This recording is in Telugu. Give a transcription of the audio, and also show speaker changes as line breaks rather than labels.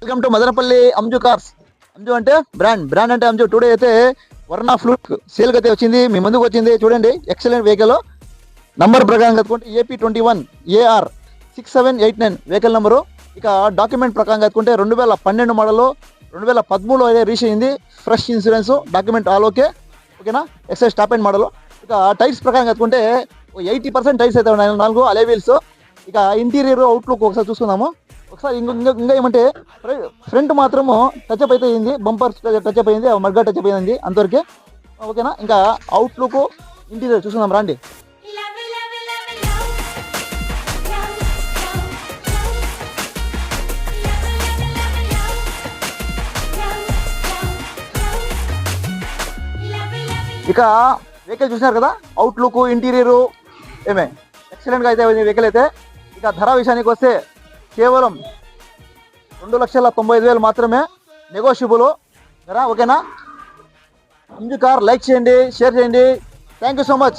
Welcome to Madanapalle Anju cars. Anju అంటే బ్రాండ్ అంటే అంజు. టుడే అయితే వర్ణ ఫ్లూట్ సేల్ అయితే వచ్చింది, మీ ముందుకు వచ్చింది. చూడండి, ఎక్సలెంట్ వెహికల్. నంబర్ ప్రకారం కట్టుకుంటే AP21AR 6789 వెహికల్ నెంబరు. ఇక డాక్యుమెంట్ ప్రకారం కట్టుకుంటే 2012 మోడల్, 2013లో అయితే రీచ్ అయింది. ఫ్రెష్ ఇన్సూరెన్స్, డాక్యుమెంట్ ఆల్ ఓకేనా. Excise top and model. ఇక టైర్స్ ప్రకారం కట్టుకుంటే 80% టైర్స్ అయితే ఉన్నాయి, 4 అలై వీల్స్. ఇక ఇంటీరియర్ అవుట్లుక్ ఒకసారి చూసుకుందాము. ఒకసారి ఇంకా ఏమంటే ఫ్రంట్ మాత్రము టచ్అప్ అయితే అయింది, బంపర్ టచ్అప్ అయింది, మడ్గా టచ్అప్ అయింది అంతవరకే ఓకేనా. ఇంకా అవుట్లుక్ ఇంటీరియర్ చూసుకుందాం రండి. ఇక వెహికల్ చూసినారు కదా, అవుట్లుక్ ఇంటీరియరు ఏమే ఎక్సలెంట్గా అయితే వెహికల్ అయితే. ఇక ధర విషయానికి వస్తే కేవలం 2,95,000 మాత్రమే, నెగోషియబుల్ కదా ఓకేనా. అంజు కార్ లైక్ చేయండి, షేర్ చేయండి. Thank you so much.